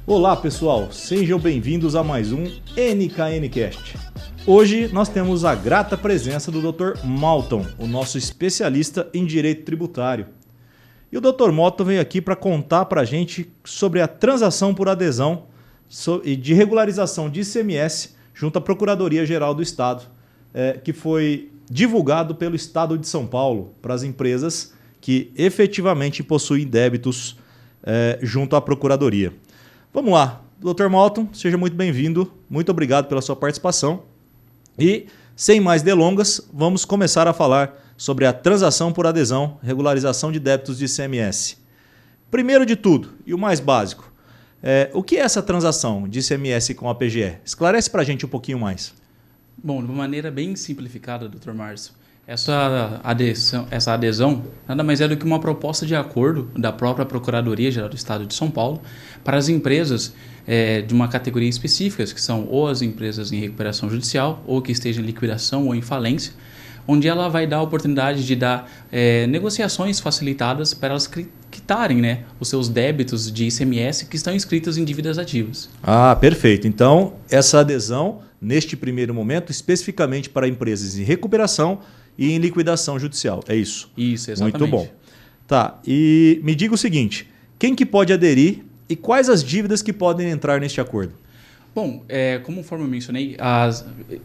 Olá pessoal, sejam bem-vindos a mais um NKNcast. Hoje nós temos a grata presença do Dr. Malton, o nosso especialista em direito tributário. E o Dr. Malton veio aqui para contar para a gente sobre a transação por adesão e de regularização de ICMS junto à Procuradoria-Geral do Estado, que foi divulgado pelo Estado de São Paulo para as empresas que efetivamente possuem débitos junto à Procuradoria. Vamos lá, Dr. Malton, seja muito bem-vindo, muito obrigado pela sua participação. E, sem mais delongas, vamos começar a falar sobre a transação por adesão, regularização de débitos de ICMS. Primeiro de tudo, e o mais básico, o que é essa transação de ICMS com a PGE? Esclarece para a gente um pouquinho mais. Bom, de uma maneira bem simplificada, Dr. Márcio, essa adesão nada mais é do que uma proposta de acordo da própria Procuradoria-Geral do Estado de São Paulo para as empresas de uma categoria específica, que são ou as empresas em recuperação judicial, ou que estejam em liquidação ou em falência, onde ela vai dar a oportunidade de dar negociações facilitadas para elas quitarem os seus débitos de ICMS que estão inscritos em dívidas ativas. Ah, perfeito. Então, essa adesão, neste primeiro momento, especificamente para empresas em recuperação e em liquidação judicial. É isso? Isso, exatamente. Muito bom. Tá, e me diga o seguinte, quem que pode aderir e quais as dívidas que podem entrar neste acordo? Bom, conforme eu mencionei,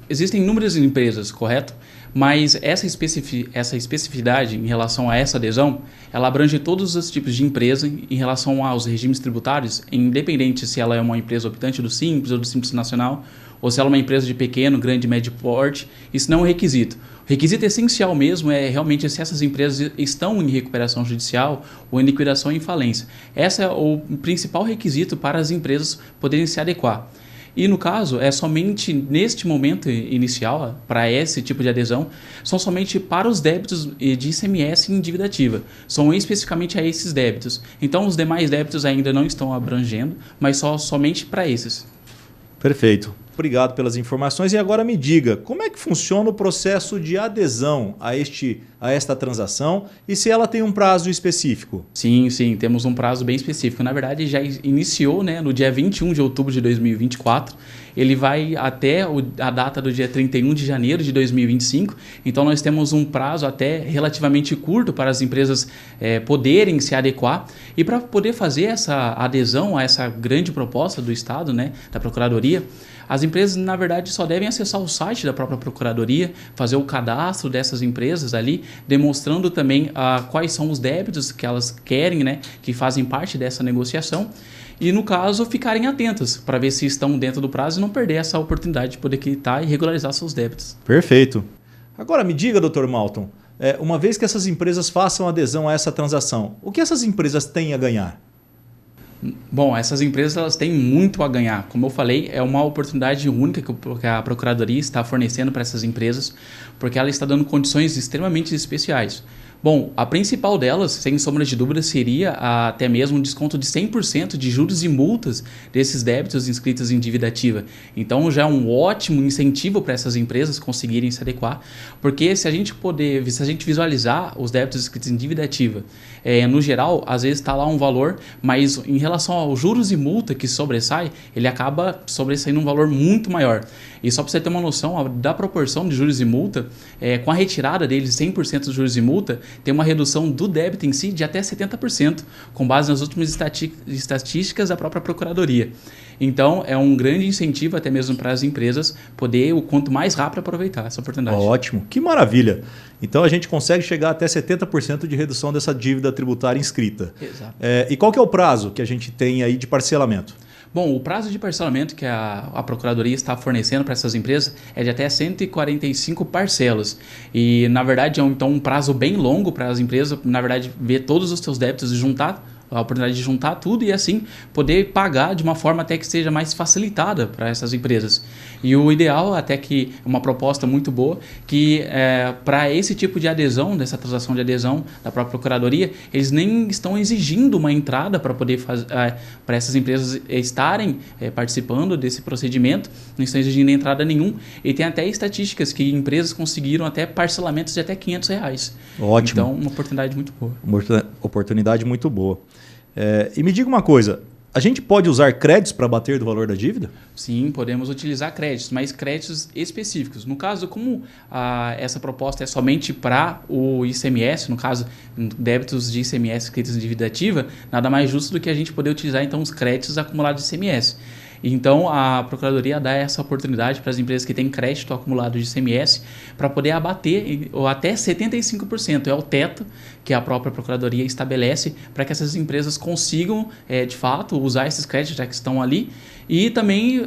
existem inúmeras empresas, correto? Mas essa especificidade em relação a essa adesão, ela abrange todos os tipos de empresa em relação aos regimes tributários, independente se ela é uma empresa optante do Simples ou do Simples Nacional, ou se ela é uma empresa de pequeno, grande e médio porte. Isso não é um requisito. O requisito essencial mesmo é realmente se essas empresas estão em recuperação judicial ou em liquidação ou em falência. Esse é o principal requisito para as empresas poderem se adequar. E no caso, somente neste momento inicial, para esse tipo de adesão, são somente para os débitos de ICMS em dívida ativa. São especificamente a esses débitos. Então, os demais débitos ainda não estão abrangendo, mas somente para esses. Perfeito. Obrigado pelas informações. E agora me diga, como é que funciona o processo de adesão a esta transação e se ela tem um prazo específico? Sim, temos um prazo bem específico. Na verdade, já iniciou no dia 21 de outubro de 2024. Ele vai até a data do dia 31 de janeiro de 2025. Então, nós temos um prazo até relativamente curto para as empresas poderem se adequar. E para poder fazer essa adesão a essa grande proposta do Estado, da Procuradoria, as empresas, na verdade, só devem acessar o site da própria Procuradoria, fazer o cadastro dessas empresas ali, demonstrando também quais são os débitos que elas querem, que fazem parte dessa negociação. E, no caso, ficarem atentas para ver se estão dentro do prazo e não perder essa oportunidade de poder quitar e regularizar seus débitos. Perfeito. Agora, me diga, Dr. Malton, uma vez que essas empresas façam adesão a essa transação, o que essas empresas têm a ganhar? Bom, essas empresas elas têm muito a ganhar. Como eu falei, é uma oportunidade única que a Procuradoria está fornecendo para essas empresas, porque ela está dando condições extremamente especiais. Bom, a principal delas, sem sombra de dúvida, seria até mesmo um desconto de 100% de juros e multas desses débitos inscritos em dívida ativa. Então já é um ótimo incentivo para essas empresas conseguirem se adequar, porque se a gente visualizar os débitos inscritos em dívida ativa, no geral, às vezes está lá um valor, mas em relação aos juros e multa que sobressai, ele acaba sobressaindo um valor muito maior. E só para você ter uma noção da proporção de juros e multa, com a retirada deles 100% dos juros e multa, tem uma redução do débito em si de até 70%, com base nas últimas estatísticas da própria Procuradoria. Então, é um grande incentivo até mesmo para as empresas poder, o quanto mais rápido, aproveitar essa oportunidade. Ótimo, que maravilha! Então, a gente consegue chegar até 70% de redução dessa dívida tributária inscrita. Exato. E qual que é o prazo que a gente tem aí de parcelamento? Bom, o prazo de parcelamento que a Procuradoria está fornecendo para essas empresas é de até 145 parcelas. E, na verdade, é um prazo bem longo para as empresas, na verdade, ver todos os seus débitos e juntar a oportunidade de juntar tudo e assim poder pagar de uma forma até que seja mais facilitada para essas empresas. E o ideal, até que uma proposta muito boa, que para esse tipo de adesão, dessa transação de adesão da própria Procuradoria, eles nem estão exigindo uma entrada para poder para essas empresas estarem participando desse procedimento, não estão exigindo entrada nenhum, e tem até estatísticas que empresas conseguiram até parcelamentos de até R$500. Ótimo. Então, uma oportunidade muito boa. Uma oportunidade muito boa. E me diga uma coisa, a gente pode usar créditos para bater do valor da dívida? Sim, podemos utilizar créditos, mas créditos específicos. No caso, como essa proposta é somente para o ICMS, no caso, débitos de ICMS escritos em dívida ativa, nada mais justo do que a gente poder utilizar então os créditos acumulados de ICMS. Então, a Procuradoria dá essa oportunidade para as empresas que têm crédito acumulado de ICMS para poder abater ou até 75%. É o teto que a própria Procuradoria estabelece para que essas empresas consigam, de fato, usar esses créditos já que estão ali. E também,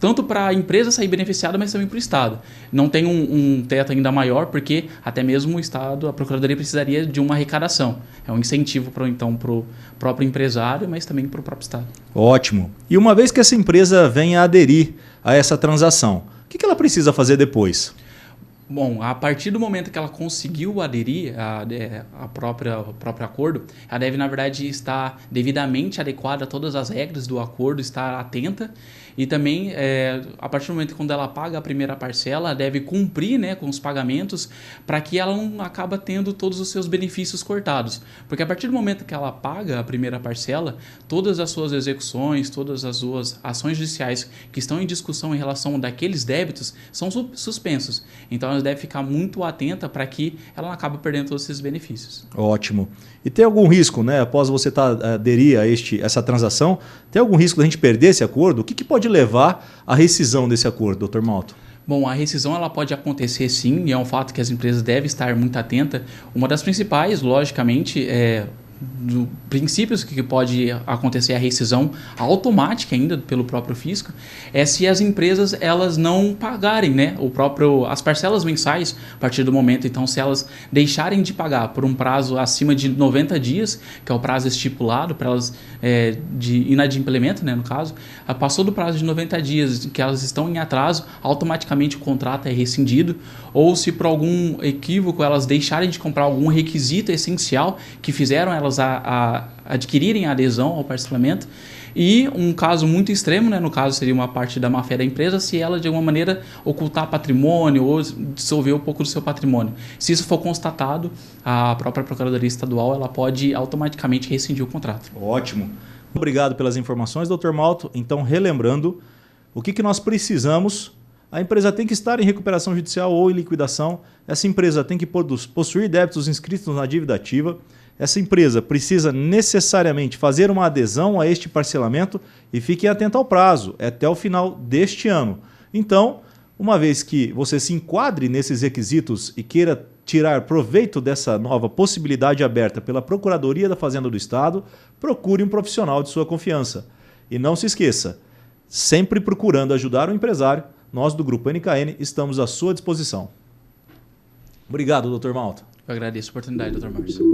tanto para a empresa sair beneficiada, mas também para o Estado. Não tem um teto ainda maior, porque até mesmo o Estado, a Procuradoria precisaria de uma arrecadação. É um incentivo para o próprio empresário, mas também para o próprio Estado. Ótimo. E uma vez que essa empresa venha a aderir a essa transação, o que ela precisa fazer depois? Bom, a partir do momento que ela conseguiu aderir ao próprio acordo, ela deve, na verdade, estar devidamente adequada a todas as regras do acordo, estar atenta e também, a partir do momento quando ela paga a primeira parcela, ela deve cumprir, né, com os pagamentos para que ela não acaba tendo todos os seus benefícios cortados. Porque a partir do momento que ela paga a primeira parcela, todas as suas execuções, todas as suas ações judiciais que estão em discussão em relação daqueles débitos são suspensos. Então, ela deve ficar muito atenta para que ela não acabe perdendo todos esses benefícios. Ótimo. E tem algum risco, né, após você aderir a essa transação, tem algum risco da gente perder esse acordo? O que pode levar à rescisão desse acordo, Dr. Malto? Bom, a rescisão ela pode acontecer sim, e é um fato que as empresas devem estar muito atentas. Uma das principais, logicamente, princípios que pode acontecer a rescisão automática ainda pelo próprio fisco é se as empresas elas não pagarem, né, as parcelas mensais a partir do momento. Então, se elas deixarem de pagar por um prazo acima de 90 dias, que é o prazo estipulado para elas de inadimplemento, né, no caso, passou do prazo de 90 dias que elas estão em atraso, automaticamente o contrato é rescindido. Ou se por algum equívoco elas deixarem de comprar algum requisito essencial que fizeram elas adquirirem a adesão ao parcelamento. E um caso muito extremo, né, no caso seria uma parte da má-fé da empresa, se ela de alguma maneira ocultar patrimônio ou dissolver um pouco do seu patrimônio. Se isso for constatado, a própria Procuradoria Estadual ela pode automaticamente rescindir o contrato. Ótimo. Obrigado pelas informações, Dr. Malto. Então, relembrando, o que nós precisamos? A empresa tem que estar em recuperação judicial ou em liquidação. Essa empresa tem que possuir débitos inscritos na dívida ativa. Essa empresa precisa necessariamente fazer uma adesão a este parcelamento e fiquem atentos ao prazo, é até o final deste ano. Então, uma vez que você se enquadre nesses requisitos e queira tirar proveito dessa nova possibilidade aberta pela Procuradoria da Fazenda do Estado, procure um profissional de sua confiança. E não se esqueça, sempre procurando ajudar o empresário, nós do Grupo NKN estamos à sua disposição. Obrigado, Dr. Malto. Eu agradeço a oportunidade, Dr. Márcio.